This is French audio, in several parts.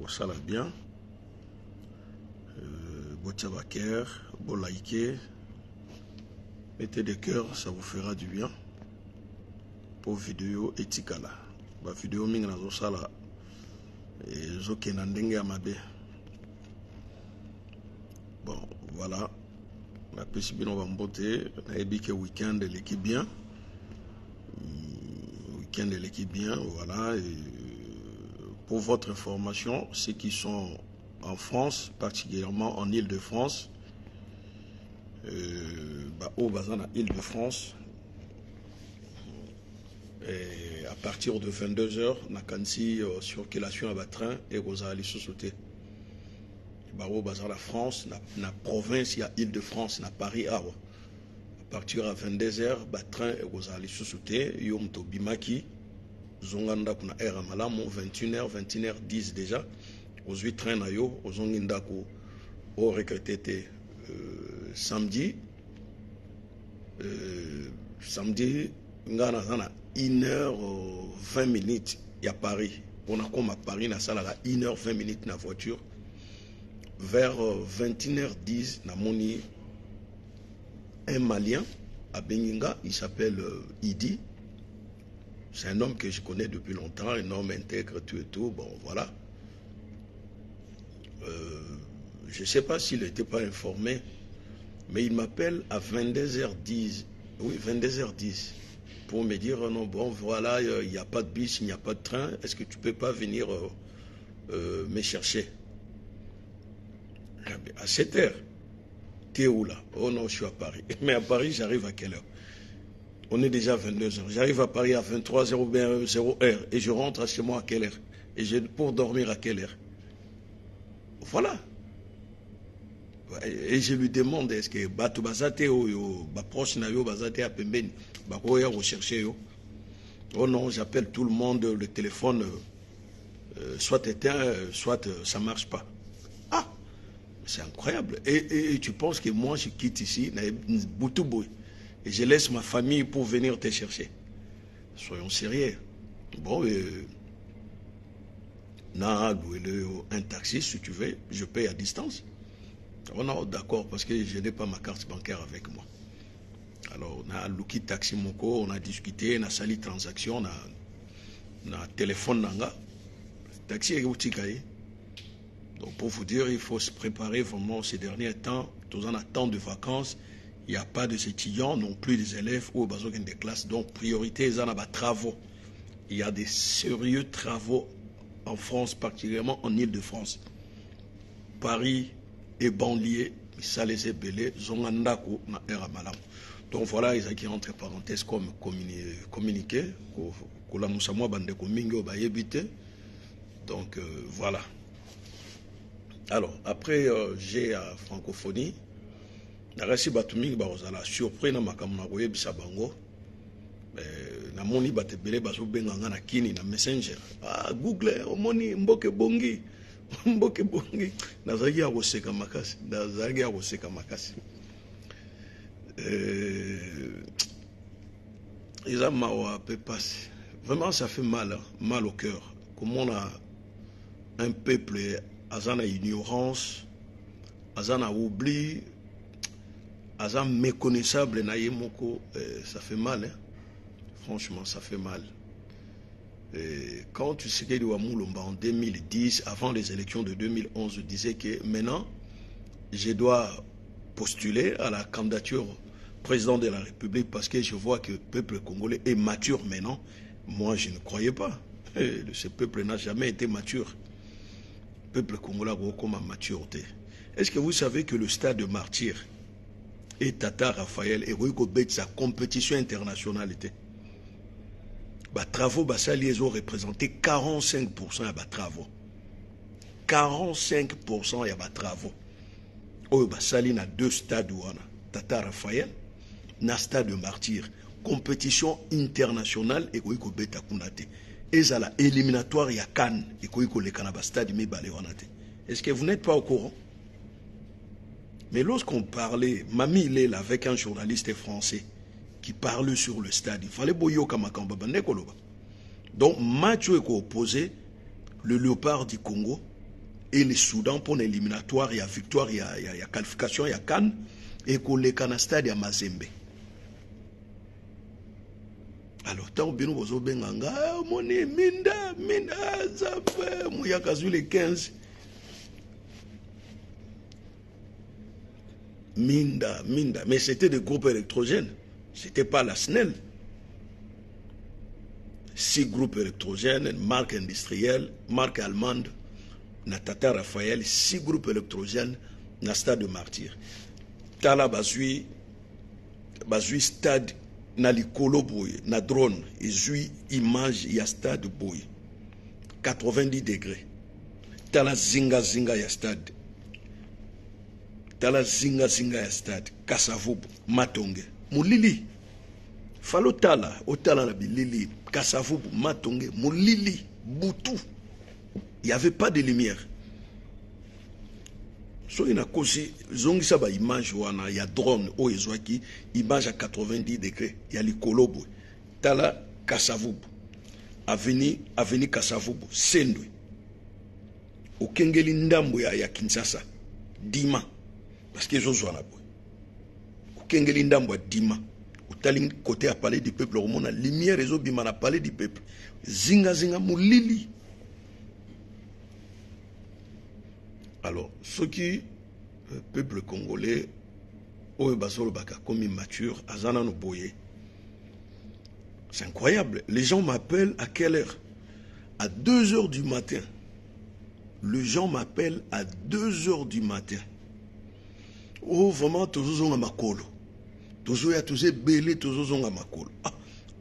ça va bien. Botiabaker, bon liker, mettez des cœurs, ça vous fera du bien. Pour vidéo etikala. Ba vidéo mingi na zo sala et zo kenandenge amabe. Bon, voilà. La pesibino va mbote, na ebike week-end de l'équipe bien. Week-end de l'équipe bien, voilà. Et pour votre information, ceux qui sont en France, particulièrement en Île-de-France, au bazar en Île-de-France, et à partir de 22h, na kansi circulation à train et aux allées sous-sauter. Au bazar la France, na province, il y a Île-de-France, na Paris, à partir à 22h, train et aux allées sous-sauter, yom to bimaki, zonganda kuna era malamu, 21h, 21h10 déjà, aux 8 trains na yo, aux zongindako, au recruté samedi, samedi, ngana zana 1h20 il y a Paris. On a comme à Paris, na salle à 1h20 na voiture. Vers 21h10, na moni un Malien à Beninga, il s'appelle Idi. C'est un homme que je connais depuis longtemps, un homme intègre, tout et tout. Bon, voilà. Je ne sais pas s'il n'était pas informé, mais il m'appelle à 22h10. Oui, 22h10. Pour me dire, non, bon, voilà, il n'y a pas de bus, il n'y a pas de train. Est-ce que tu ne peux pas venir me chercher? À 7h. T'es où là? Oh non, je suis à Paris. Mais à Paris, j'arrive à quelle heure? On est déjà à 22h. J'arrive à Paris à 23h et je rentre chez moi à quelle heure? Et pour dormir à quelle heure? Voilà. Et je lui demande, est-ce que Bato Bazate ou proche na yo Bazate à Pembeni, Bakoya rechercher yo? Oh non, j'appelle tout le monde, le téléphone soit éteint, soit ça marche pas. Ah, c'est incroyable. Et tu penses que moi je quitte ici, et je laisse ma famille pour venir te chercher? Soyons sérieux. Bon, un taxi si tu veux, je paye à distance. Oh non, d'accord, parce que je n'ai pas ma carte bancaire avec moi. Alors, on a Luki Taxi Moko, on a discuté, on a sali transaction, on a téléphone nanga. Taxi est outikaye. Donc, pour vous dire, il faut se préparer vraiment ces derniers temps. Tous en temps de vacances, il n'y a pas des étudiants, non plus des élèves ou des classes. Donc, priorité, ils en ont des travaux. Il y a des sérieux travaux en France, particulièrement en Île-de-France. Paris et banlieue, ça les est belé, zongandako na era malam. Donc voilà, ils ont qui entre parenthèses comme communiqué, kola musamwa bande komingo ba yebite. Donc voilà. Alors après j'ai à francophonie, na resi batuming ba ozala surpris na makamna koyebisa bango. Na moni batebele bazo benga na kini na messenger. Ah Google omoni mboke bongi. Mboke bongi nazaki ya koseka makasi, nazaki ya koseka makasi. Ils ont mawa peut passer. Vraiment ça fait mal, hein? Mal au cœur. Comment on a un peuple azana ignorance, azana oubli, azana méconnaissable na yemoko, ça fait mal, hein? Franchement ça fait mal. Et quand tu sais que Ouamoulomba en 2010, avant les élections de 2011, je disais que maintenant, je dois postuler à la candidature président de la République parce que je vois que le peuple congolais est mature maintenant. Moi, je ne croyais pas. Ce peuple n'a jamais été mature. Le peuple congolais a comme en maturité. Est-ce que vous savez que le stade de Martyr et Tata Raphaël et Royko Bet, sa compétition internationale était? Travaux, ça les ont représenté 45% à travaux. 45% à travaux. Oh, ça a deux stades, Tata Raphaël, na stade de Martyr. Compétition internationale et Koiko Beta Kunate. Et ça la éliminatoire, il y a Cannes et Koiko le Canaba stade, mais Baléonate. Est-ce que vous n'êtes pas au courant? Mais lorsqu'on parlait, Mami il est là avec un journaliste français qui parle sur le stade. Il fallait boyo kamakamba bandekoloba. Donc match est opposé le Léopard du Congo et le Soudan pour l'éliminatoire, il y a victoire, il y a qualification, il y a Cannes, et qu'on les canne stade à Mazembe. Alors, tant que nous avons benganga, monnaie, minda, zap, mouya kazu les 15. Minda. Mais c'était des groupes électrogènes. C'était pas la SNEL. 6 groupes électrogènes, marque industrielle, marque allemande, na Tata Raphaël, 6 groupes électrogènes, na stade de Martyr. Tala bazui stade na likolo boye, na drone, ezui image ya stade boye. 90 degrés. Tala zinga ya stade. Tala zinga ya stade. Kasavubu, Matonge. Mulili. Falo tala, otala na bilili. Kasavubu, Matonge, Mulili, Boutou. Il n'y avait pas de lumière. So il y a cause, zongi sa ba image wana, il y a drone, o ezwaki, image à 90 degrés, il y a l'ikolobo. Tala Kasavubu. Aveni Kasavubu, Sendwe. Okengeli ndambo ya Kinshasa, Dima. Parce que je suis là. Okengeli ndambo ya Dima. Otali côté à palais du peuple, on a lumière réseau bima na palais du peuple. Zinga mulili. Alors, ceux qui, le peuple congolais, comme immature, Azana no boye. C'est incroyable. Les gens m'appellent à quelle heure? À 2 heures du matin. Les gens m'appellent à 2 heures du matin. Oh, vraiment, toujours à makolo. Toujours à tous belé, toujours à makolo. Ah,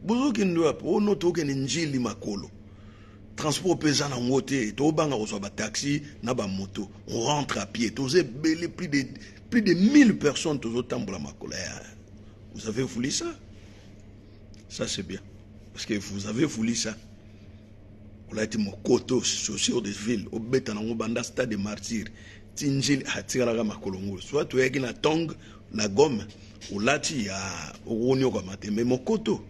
vous qui nous appelez, oh, non, toke n'injili makolo. Transport pesant en moté, to banga reçoit ba taxi, na ba moto. On rentre à pied. Tous belé plus de 1000 personnes toujours tambola makolo. Vous avez voulu ça? Ça c'est bien. Parce que vous avez voulu ça. Vous avez été mon koto, chaussure de ville, au bétanango banda stade de martyr. Tinjil hatirala makolongo. Soit tu es na tong, la gomme, ou lati ya ronyo kamate. Mais mon koto.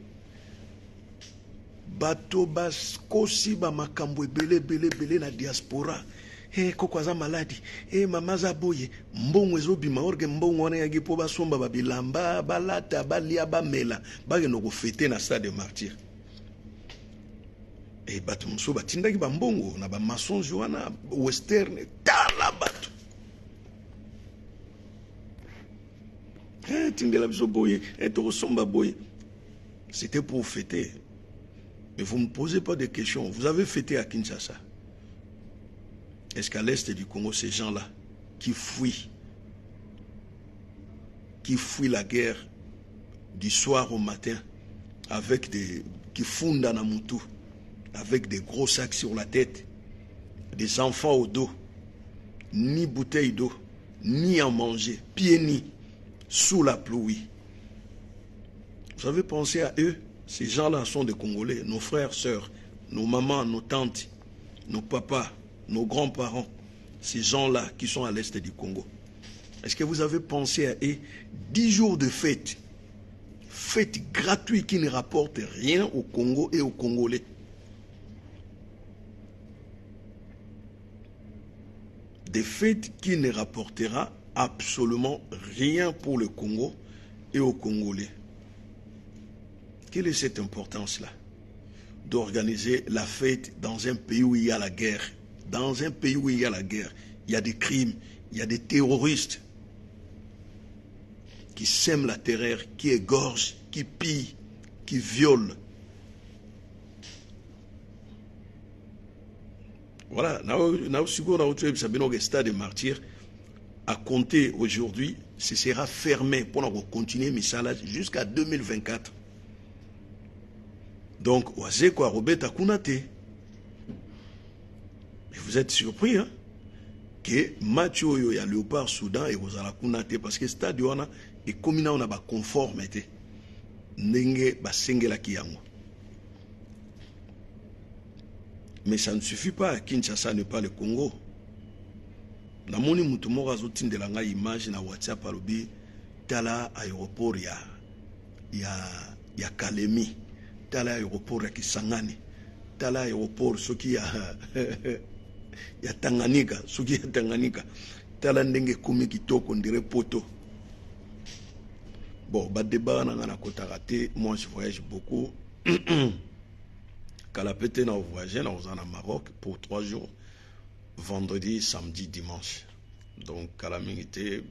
Bato bas kosi ba makambo belé na diaspora. Kokwaza maladi. Mamaza boye. Mbongo ezobima orge mbongo wana yagi po basomba babilamba, balata, balia, bamela. Bageno ko fêter na stade de martyr. Et bato mso batindaki ba mbongo na ba mensonge wana western tala bato. Tingela biso boye, to somba boye. C'était pour fêter. Mais vous ne me posez pas de questions. Vous avez fêté à Kinshasa. Est-ce qu'à l'est du Congo, ces gens-là qui fuient la guerre du soir au matin, qui fondent dans Namutu, avec des gros sacs sur la tête, des enfants au dos, ni bouteille d'eau, ni à manger, pieds nus, sous la pluie. Vous avez pensé à eux? Ces gens-là sont des Congolais, nos frères, sœurs, nos mamans, nos tantes, nos papas, nos grands-parents. Ces gens-là qui sont à l'est du Congo. Est-ce que vous avez pensé à eux? 10 jours de fête. Fête gratuite qui ne rapporte rien au Congo et aux Congolais. Des fêtes qui ne rapportera absolument rien pour le Congo et aux Congolais. Quelle est cette importance-là? D'organiser la fête dans un pays où il y a la guerre. Dans un pays où il y a la guerre, il y a des crimes, il y a des terroristes qui sèment la terreur, qui égorgent, qui pillent, qui violent. Voilà, le stade de martyrs à compter aujourd'hui, ce sera fermé pour continuer mes salades jusqu'à 2024. Donc, Wazeko Robeta Kunate. Mais vous êtes surpris, hein? Que Mathieu y a Léopard Soudan et Rosala Kunate parce que le stade est comme on a ba conformité. Nenge ba sengela kiyango. Mais ça ne suffit pas à Kinshasa n'est pas le Congo. Namoni mutu moko azotindela nga image na WhatsApp alobi tala aéroport ya Kalemi. Tala aéroport ya Kisangani. Tala aéroport soki ya ya Tanganyika, suki ya Tanganyika. Tala ndenge komi kitoko ndire poto. Bon, bah débat na kota raté, moi je voyage beaucoup. Kalapete na voyagé na au Maroc pour 3 jours. Vendredi, samedi, dimanche. Donc calamité.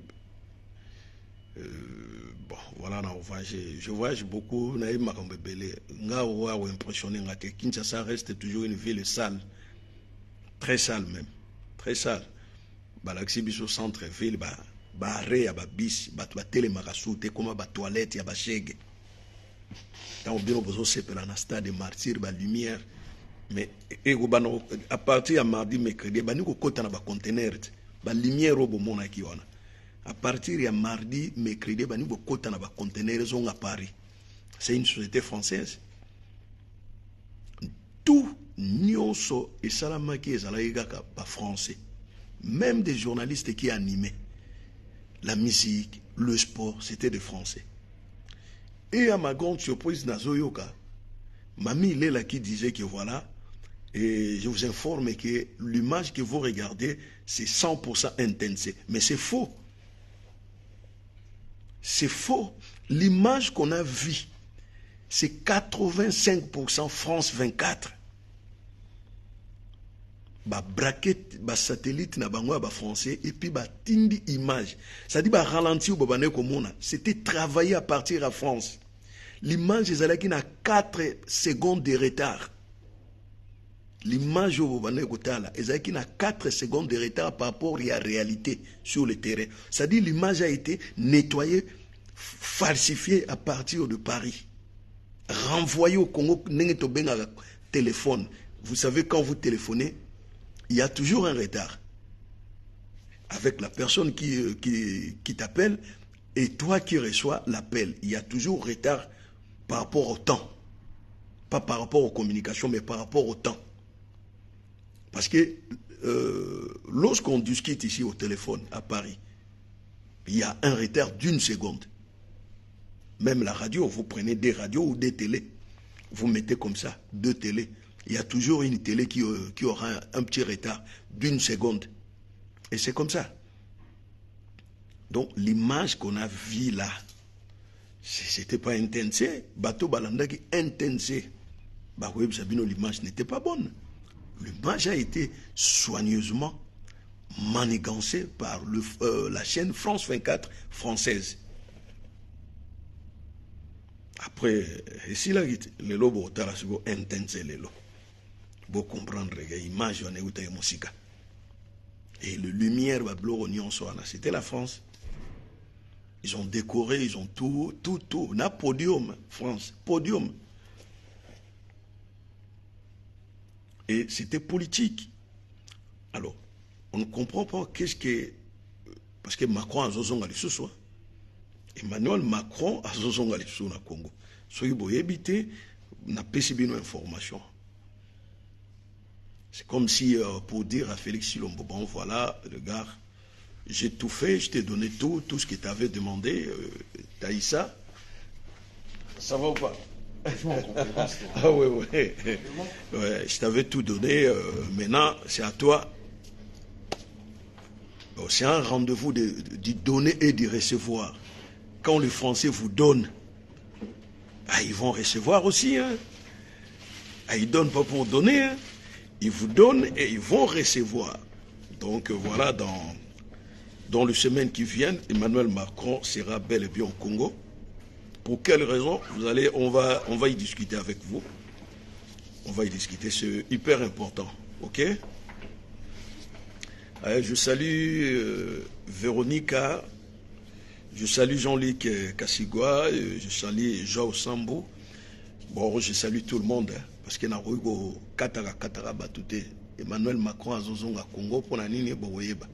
Bon, voilà, on voyage. Je voyage beaucoup. Naïm Makambebele. Nga ou impressionné. Kinshasa reste toujours une ville sale. Très sale même. Très sale. Balaxi biso centre-ville. Arrêt, ya bis. Télé marassoute. Comme ba toilette, ya ba chègue. Quand on vient au sepela na stade de martyr, ba lumière. Mais à partir de mardi, mercredi, ba niko kota na ba conteneur. Ba lumière au bon na kiwana. À partir de mardi, mercredi, bani bokota na ba conteneurs à Paris. C'est une société française. Tout nyonso et salamaki ezalaïga pas français. Même des journalistes qui animaient la musique, le sport, c'était des Français. Et à ma grande surprise, Nazoyoka, Mami Lela qui disait que voilà, et je vous informe que l'image que vous regardez, c'est 100% intense. Mais c'est faux. C'est faux. L'image qu'on a vue, c'est 85% France 24. Ba braquette, ba satellite na bangwa ba français et puis ba tindi image. Ça dit ba ralenti ou babane komona. C'était travaillé à partir de France. L'image ezalaki na 4 secondes de retard. L'image au babane kotala ezalaki na 4 secondes de retard par rapport à la réalité sur le terrain. Ça dit l'image a été nettoyée, falsifiée à partir de Paris. Renvoyée au Congo téléphone. Vous savez quand vous téléphonez, il y a toujours un retard avec la personne qui t'appelle et toi qui reçois l'appel. Il y a toujours retard par rapport au temps. Pas par rapport aux communications, mais par rapport au temps. Parce que lorsqu'on discute ici au téléphone à Paris, il y a un retard d'1 seconde. Même la radio, vous prenez des radios ou des télés, vous mettez comme ça, 2 télés. Il y a toujours une télé qui aura un petit retard d'1 seconde. Et c'est comme ça. Donc l'image qu'on a vue là, c'était pas intense. Bateau Balanda qui intense. Bah oui, l'image n'était pas bonne. L'image a été soigneusement manigancée par la chaîne France 24 française. Après, ici là, les lobes sont intense les lobes. Pour comprendre l'image, on est où ta musique. Et le lumière, c'était la France. Ils ont décoré, ils ont tout. On a podium, France, podium. Et c'était politique. Alors, on ne comprend pas qu'est-ce que... Parce que Macron a zozonga ce soir. Emmanuel Macron a zozonga sur le Congo. Soyez beau éviter, n'a pas si bien d'informations. C'est comme si, pour dire à Félix Tshilombo, bon voilà, le gars, j'ai tout fait, je t'ai donné tout ce que tu avais demandé, Taïssa. Ça va ou pas? Ah oui, oui. Ouais, je t'avais tout donné, maintenant c'est à toi. C'est un rendez-vous de donner et de recevoir. Quand les Français vous donnent, ils vont recevoir aussi. Hein. Ils ne donnent pas pour donner. Hein. Ils vous donnent et ils vont recevoir. Donc voilà, dans les semaines qui viennent, Emmanuel Macron sera bel et bien au Congo. Pour quelle raison? On va y discuter avec vous. On va y discuter, c'est hyper important. Ok? Je salue Véronica, je salue Jean-Luc Kassigwa, je salue Joao Sambo. Bon, je salue tout le monde, parce que Katara Batute, Emmanuel Macron a Zozonga Congo pour la Nini Boyeba.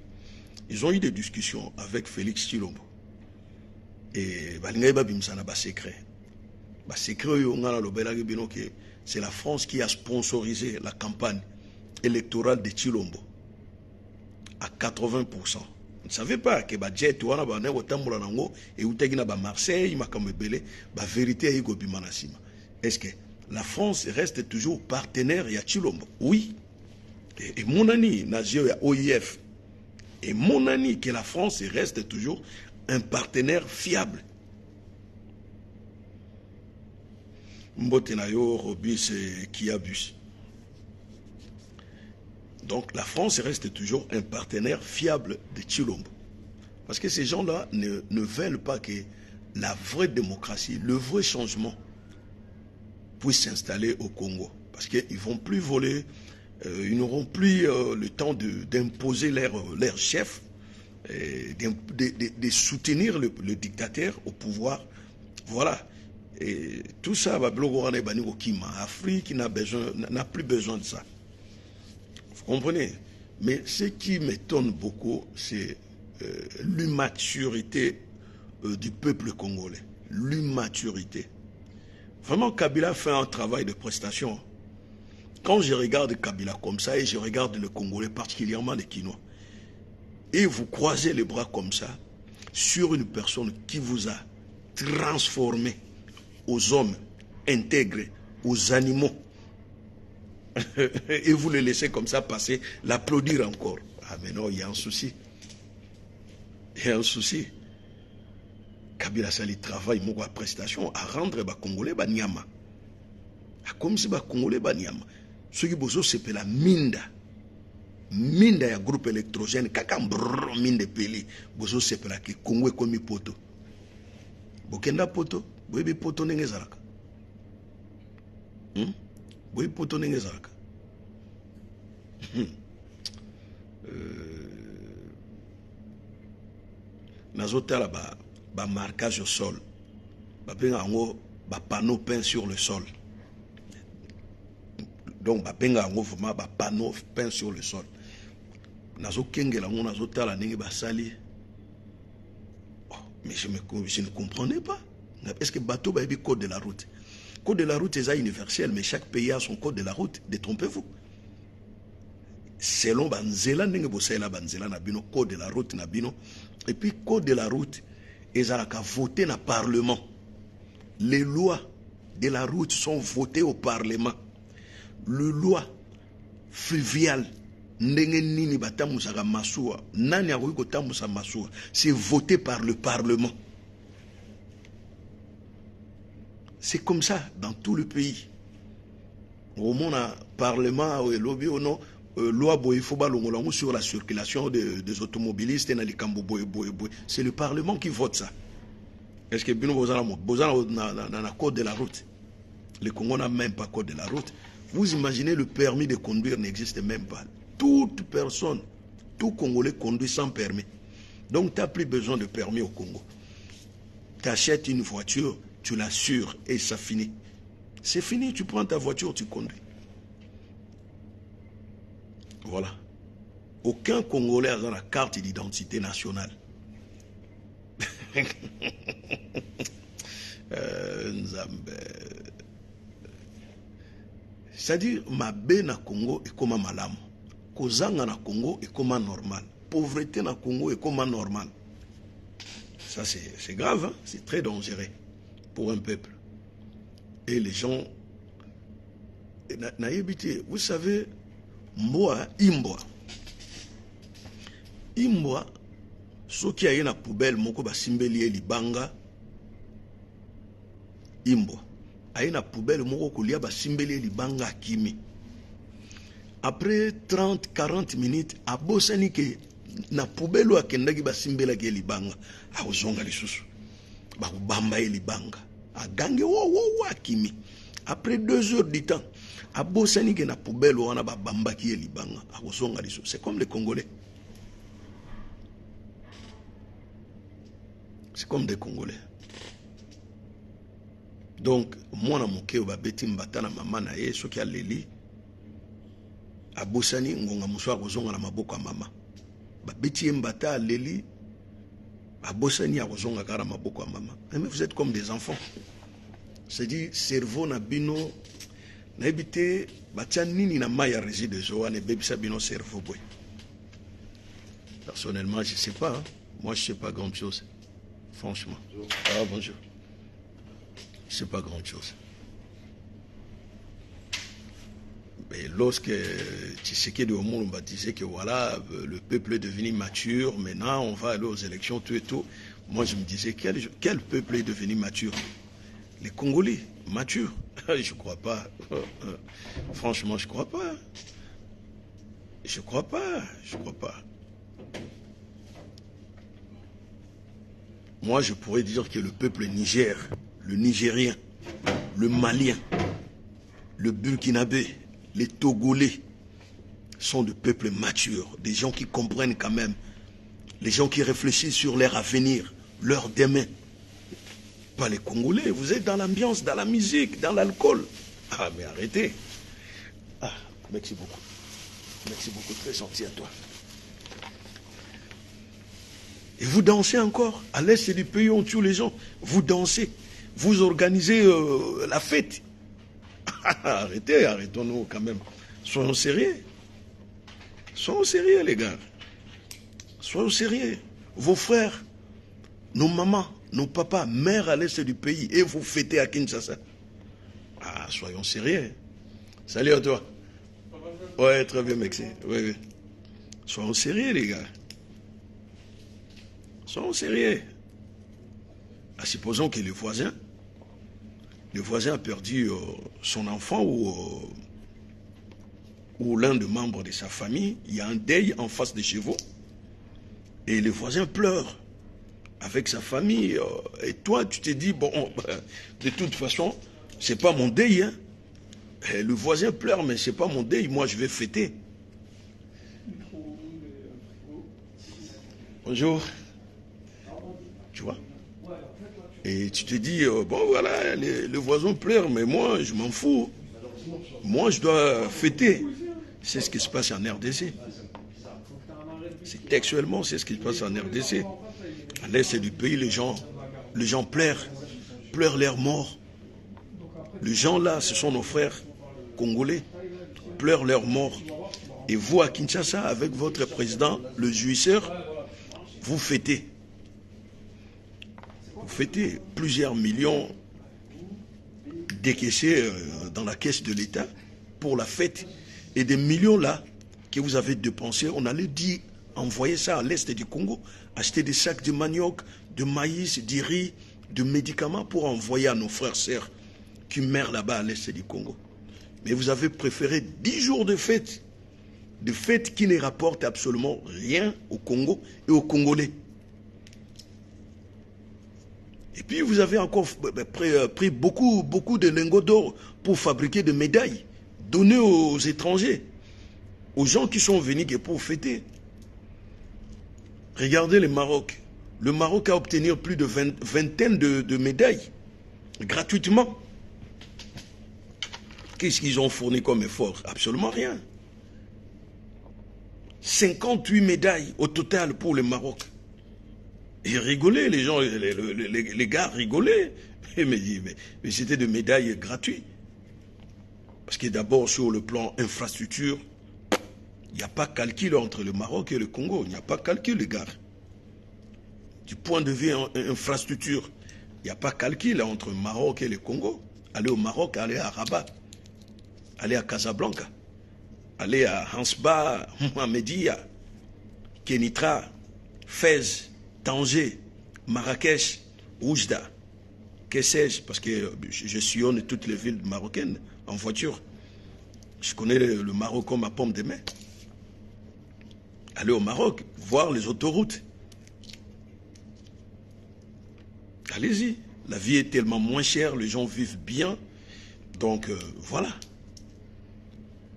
Ils ont eu des discussions avec Félix Tshilombo. Et c'est la France qui a sponsorisé la campagne électorale de Tshilombo à 80%. Vous ne savez pas que budget et Marseille, la vérité est est-ce que la France reste toujours partenaire à Tshilombo? Oui. Et mon ami, Nazio et OIF, et mon ami, que la France reste toujours un partenaire fiable. Mbotenayo, Robis et Kiabus. Donc la France reste toujours un partenaire fiable de Tshilombo. Parce que ces gens-là ne veulent pas que la vraie démocratie, le vrai changement puisse s'installer au Congo. Parce qu'ils ne vont plus voler, ils n'auront plus le temps d'imposer leur chef, de soutenir le dictateur au pouvoir. Voilà. Et tout ça, l'Afrique n'a plus besoin de ça. Vous comprenez? Mais ce qui m'étonne beaucoup, c'est l'immaturité du peuple congolais. L'immaturité. Vraiment, Kabila fait un travail de prestation. Quand je regarde Kabila comme ça, et je regarde le Congolais, particulièrement les Kinois, et vous croisez les bras comme ça, sur une personne qui vous a transformé aux hommes intégrés, aux animaux, et vous le laissez comme ça passer, l'applaudir encore. Ah mais non, il y a un souci. Il y a un souci. Kabila Sali travaille mon prestation à rendre les Congolais banyama. Comme si les Congolais banyama. Ce qui bozo c'est la minda. Minda ya groupe électrogène. Kakambro minde peli. Bozo c'est la ki Congo komi poto. Bokenda poto. Boyebi poto nenge zaraka. Boyebi poto nenge zaraka. Nazotala ba marquage au sol. Ba panneau peint sur le sol. Donc ba penga ngo vraiment ba panneau peint sur le sol. Nazokengela ngo nazotala ndenge ba sali. Oh, mais je ne comprenais pas. Est-ce que bateau ba bi code de la route? Code de la route est universel, mais chaque pays a son code de la route. Détrompez-vous. Selon banzela ndenge bosela banzela na bino code de la route na bino. Et puis code de la route ils ont voté dans le Parlement. Les lois de la route sont votées au Parlement. Les lois fluviales, c'est voté par le Parlement. C'est comme ça dans tout le pays. Au monde, Parlement, lobby ou non, loi sur la circulation des automobilistes, c'est le Parlement qui vote ça. Est-ce que le code de la route? Le Congo n'a même pas code de la route. Vous imaginez, le permis de conduire n'existe même pas. Toute personne, tout Congolais conduit sans permis. Donc tu n'as plus besoin de permis au Congo. Tu achètes une voiture, tu l'assures et ça finit. C'est fini, tu prends ta voiture, tu conduis. Voilà. Aucun Congolais a la carte d'identité nationale. C'est-à-dire, ma bé na Congo est comme malam. Kozanga na Congo est comme normal. Pauvreté na Congo est comme normal. Ça, c'est grave, hein? C'est très dangereux pour un peuple. Et les gens... Vous savez, Mboa, Imboa. Imboa, ce qui a une poubelle, moko ba simbeli libanga. Imboa. A une poubelle, moko kolia ba simbeli libanga kimi. Après 30-40 minutes, a bosani ke na poubelle wa kendagi ba simbela ke libanga. A ozonga lisusu. Ba bamba libanga. A gange wo kimi. Après 2 heures du temps, a bosani ke na poubelle wana ba bamba ki libanga. A ozonga lisusu. C'est comme les Congolais. C'est comme des Congolais. Donc, moi, na moke ba beti mbata na mama na ye soki a leli a bosani ngonga muswa kozonga na maboko ya mama. Ba beti mbata leli a bosani a kozonga kara maboko ya mama. Mais vous êtes comme des enfants. C'est-à-dire cerveau na bino na ebité batia nini na maya réside zoane bebisa bino cerveau boy. Personnellement, je sais pas. Hein. Moi, je sais pas grand chose. Franchement. Bonjour. Ah, bonjour. Je sais pas grand chose. Mais lorsque Tshisekedi Omolumba disait que voilà, le peuple est devenu mature, maintenant on va aller aux élections, tout et tout, moi je me disais, quel peuple est devenu mature? Les Congolais, matures? Je ne crois pas. Franchement, je ne crois pas. Je ne crois pas. Je ne crois pas. Moi, je pourrais dire que le peuple Niger, le Nigérien, le Malien, le Burkinabé, les Togolais sont des peuples matures, des gens qui comprennent quand même, les gens qui réfléchissent sur leur avenir, leur demain. Pas les Congolais, vous êtes dans l'ambiance, dans la musique, dans l'alcool. Ah, mais arrêtez. Ah, merci beaucoup. Merci beaucoup, très gentil à toi. Et vous dansez encore. À l'est du pays, on tue les gens. Vous dansez. Vous organisez la fête. Arrêtez, arrêtons-nous quand même. Soyons sérieux. Soyons sérieux, les gars. Soyons sérieux. Vos frères, nos mamans, nos papas, mères à l'est du pays, et vous fêtez à Kinshasa. Ah, soyons sérieux. Salut à toi. Ouais, très bien, merci. Oui, oui. Soyons sérieux, les gars. Soyons sérieux. Ah, supposons que le voisin a perdu son enfant ou l'un des membres de sa famille. Il y a un deuil en face de chez vous. Et le voisin pleure avec sa famille. Et toi, tu te dis, bon, de toute façon, c'est pas mon deuil. Hein. Le voisin pleure, mais c'est pas mon deuil. Moi, je vais fêter. Bonjour. Tu vois? Et tu te dis, bon voilà, le voisin pleure, mais moi, je m'en fous. Moi, je dois fêter. C'est ce qui se passe en RDC. C'est textuellement, c'est ce qui se passe en RDC. À l'est du pays, les gens pleurent leurs morts. Les gens là, ce sont nos frères congolais, pleurent leurs morts. Et vous, à Kinshasa, avec votre président, le jouisseur, vous fêtez. Vous fêtez plusieurs millions décaissés dans la caisse de l'État pour la fête. Et des millions là que vous avez dépensés, on allait dire, envoyer ça à l'est du Congo, acheter des sacs de manioc, de maïs, du riz, de médicaments pour envoyer à nos frères et sœurs qui meurent là-bas à l'est du Congo. Mais vous avez préféré 10 jours de fête qui ne rapportent absolument rien au Congo et aux Congolais. Et puis vous avez encore pris beaucoup de lingots d'or pour fabriquer des médailles, données aux étrangers, aux gens qui sont venus pour fêter. Regardez le Maroc. Le Maroc a obtenu plus de vingtaine de médailles, gratuitement. Qu'est-ce qu'ils ont fourni comme effort? Absolument rien. 58 médailles au total pour le Maroc. Ils rigolaient, les gens, les gars rigolaient. Mais c'était des médailles gratuites. Parce que d'abord, sur le plan infrastructure, il n'y a pas calcul entre le Maroc et le Congo. Il n'y a pas calcul, les gars. Du point de vue infrastructure, il n'y a pas calcul entre le Maroc et le Congo. Aller au Maroc, aller à Rabat, aller à Casablanca, aller à Hansba, Mohamedia, Kenitra, Fès, Tanger, Marrakech, Oujda, que sais-je, parce que je sillonne toutes les villes marocaines en voiture. Je connais le Maroc comme ma pomme de main. Aller au Maroc, voir les autoroutes. Allez-y. La vie est tellement moins chère, les gens vivent bien. Donc, voilà.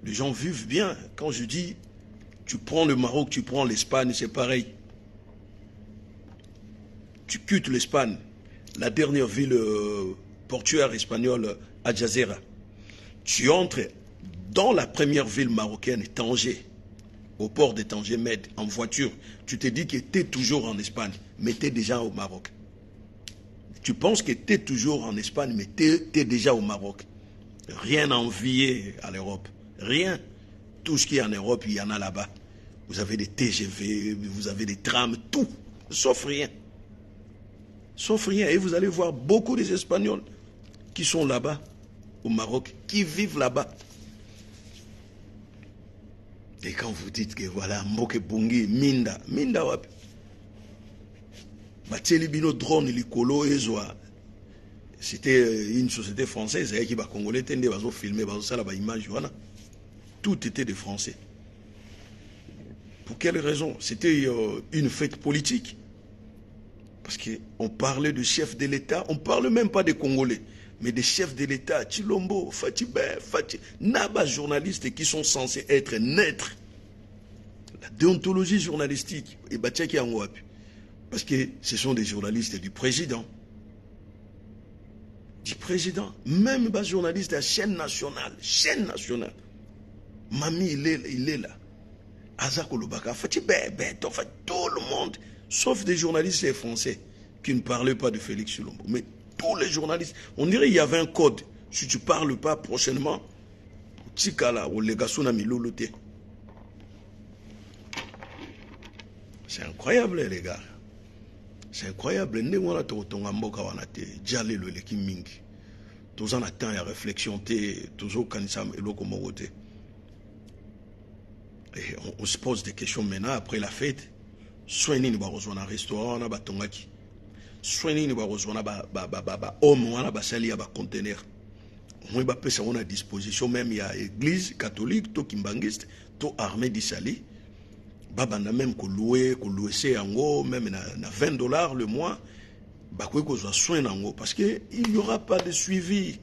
Les gens vivent bien. Quand je dis, tu prends le Maroc, tu prends l'Espagne, c'est pareil. Tu quittes l'Espagne, la dernière ville portuaire espagnole, Adjazera. Tu entres dans la première ville marocaine, Tanger, au port de Tanger Med, en voiture. Tu te dis que tu es toujours en Espagne, mais tu es déjà au Maroc. Tu penses que tu es toujours en Espagne, mais tu es déjà au Maroc. Rien à envier à l'Europe. Rien. Tout ce qui est en Europe, il y en a là-bas. Vous avez des TGV, vous avez des trams, tout. Sauf rien. Sauf rien. Et vous allez voir beaucoup des Espagnols qui sont là-bas, au Maroc, qui vivent là-bas. Et quand vous dites que voilà, Mboke Bungi, Minda wapi. Bateli bino drone likolo ezwa. C'était une société française qui va congolais tende bazo filmer bazo sala ba image voilà. Tout était des Français. Pour quelle raison? C'était une fête politique. Parce qu'on parlait de chefs de l'État, on ne parle même pas des Congolais, mais des chefs de l'État, Chilombo, Fatibé, Naba, journalistes qui sont censés être neutres. La déontologie journalistique, et Batiaki Angouapi. Parce que ce sont des journalistes du président. Du président. Même les journalistes de la chaîne nationale. Mami, il est là. Azako Lubaka, Fatibé, tout le monde. Sauf des journalistes français qui ne parlaient pas de Félix Chilombo. Mais tous les journalistes, on dirait qu'il y avait un code. Si tu ne parles pas prochainement, Tchikala ou Legasuna Milolote. C'est incroyable, les gars. C'est incroyable. Nous avons déjà le Mingi. Tous en attendent la réflexion, tous au Kanisam et l'Okomogote. Et on se pose des questions maintenant après la fête. Soigner ni barozwana restaurant na batongaki. Soigner ni barozwana ba homme wana basali ya ba conteneur. Moi ba pesa on a disposition même il y a église catholique to kimbangiste to armée d'Isali. Babanda même ko louer c'est yango même na $20 le mois. Ba ko zo soin nango parce que il n'y aura pas de suivi.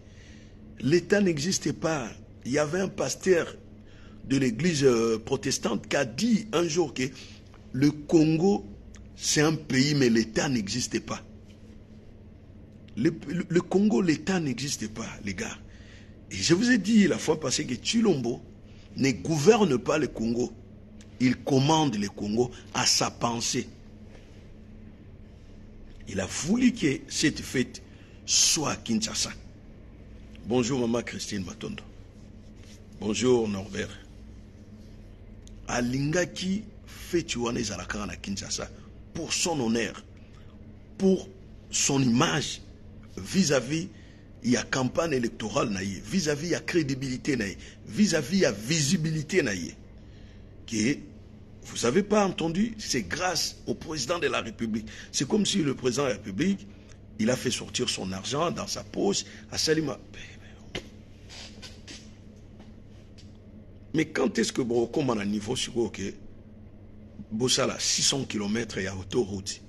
L'État n'existait pas. Il y avait un pasteur de l'église protestante qui a dit un jour que le Congo, c'est un pays, mais l'État n'existait pas. Le Congo, l'État n'existait pas, les gars. Et je vous ai dit la fois passée que Chilombo ne gouverne pas le Congo. Il commande le Congo à sa pensée. Il a voulu que cette fête soit à Kinshasa. Bonjour, maman Christine Matondo. Bonjour, Norbert. Alingaki fait à Kinshasa pour son honneur, pour son image vis-à-vis il y a campagne électorale vis-à-vis il y a crédibilité vis-à-vis il y a visibilité que vous n'avez pas entendu, c'est grâce au président de la République. C'est comme si le président de la République il a fait sortir son argent dans sa poche à Salima. Mais quand est-ce que comme on a un niveau sur OK Bossala, 600 km et à autoroute.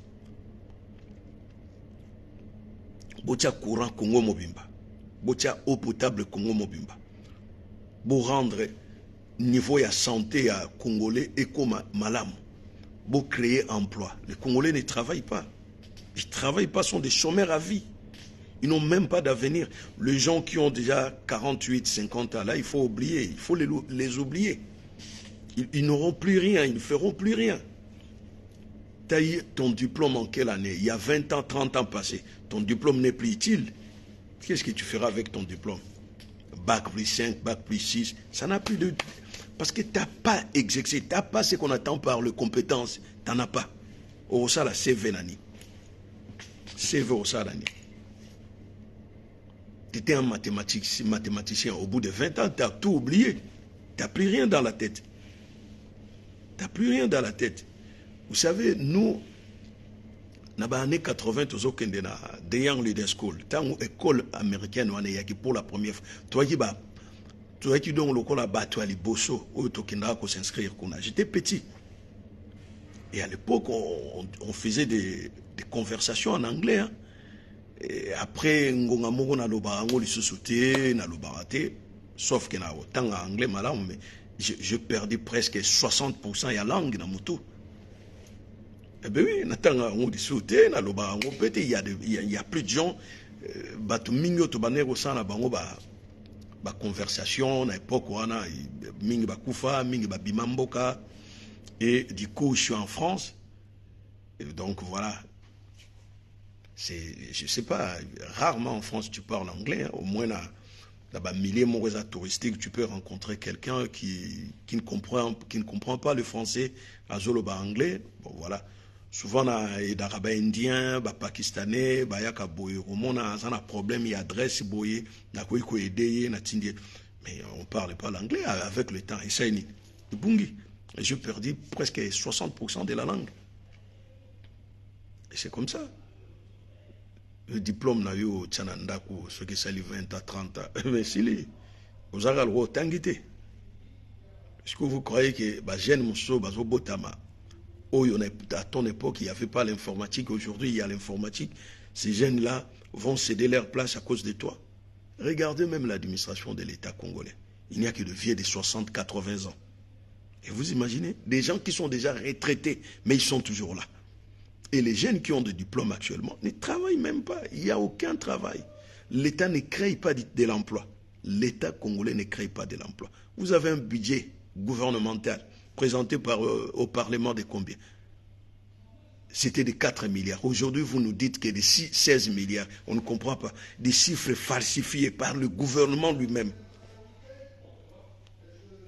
Botia courant Congo Mobimba. Botia eau potable Congo Mobimba. Pour rendre niveau de santé à Congolais et comme malam. Pour créer emploi. Les Congolais ne travaillent pas. Ils ne travaillent pas, sont des chômeurs à vie. Ils n'ont même pas d'avenir. Les gens qui ont déjà 48, 50 ans, là, il faut oublier. Il faut les oublier. Ils n'auront plus rien, ils ne feront plus rien. Tu as eu ton diplôme en quelle année? Il y a 20 ans, 30 ans passés. Ton diplôme n'est plus utile. Qu'est-ce que tu feras avec ton diplôme? Bac plus 5, bac plus 6, ça n'a plus de... Parce que tu n'as pas exercé, tu n'as pas ce qu'on attend par les compétences. Tu n'en as pas. Au ça, la CV nani. CV au ça, nani. Tu étais un mathématicien. Au bout de 20 ans, tu as tout oublié. Tu n'as plus rien dans la tête. Tu n'as plus rien dans la tête. Vous savez, nous, dans les années 80, nous avons été dans The Young Leaders School. Dans l'école américaine, pour la première fois. Toi qui donnes l'école à Batuali Bosso, où tu as s'inscrire. J'étais petit. Et à l'époque, on faisait des conversations en anglais. Hein. Et après, on a sauf qu'il y a autant en anglais, mais je perdais presque 60% de la langue dans mon tout. Eh bien oui, il y a plus de gens, conversation, à l'époque, et du coup, je suis en France. Et donc voilà. Je ne sais pas, rarement en France tu parles anglais. Hein. Au moins, dans les milliers de touristiques, tu peux rencontrer quelqu'un qui ne comprend pas le français à Zoloba anglais. Bon, voilà. Souvent, il y a des Arabes indiens, des Pakistanais, il y a un problème, il y a adresse, il y a mais on ne parle pas l'anglais avec le temps. Bungi. Et je perdis presque 60% de la langue. Et c'est comme ça. Le diplôme n'a eu au Tchanandaku, ce qui s'allie 20 à 30 ans. Mais si les vous avez le tangité. Est-ce que vous croyez que jeune Mousso, Botama, à ton époque, il n'y avait pas l'informatique. Aujourd'hui, il y a l'informatique. Ces jeunes-là vont céder leur place à cause de toi. Regardez même l'administration de l'État congolais. Il n'y a que de vieux de 60, 80 ans. Et vous imaginez, des gens qui sont déjà retraités, mais ils sont toujours là. Et les jeunes qui ont des diplômes actuellement ne travaillent même pas. Il n'y a aucun travail. L'État ne crée pas de l'emploi. L'État congolais ne crée pas de l'emploi. Vous avez un budget gouvernemental présenté au Parlement de combien? C'était de 4 milliards. Aujourd'hui, vous nous dites que de 16 milliards. On ne comprend pas. Des chiffres falsifiés par le gouvernement lui-même.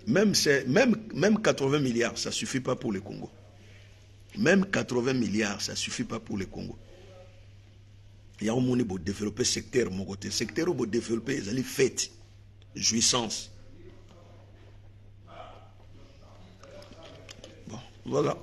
Même 80 milliards, ça ne suffit pas pour le Congo. Même 80 milliards, ça ne suffit pas pour le Congo. Il y a un monde pour développer le secteur, mon côté. Le secteur pour développer les fêtes, jouissance. Bon, voilà.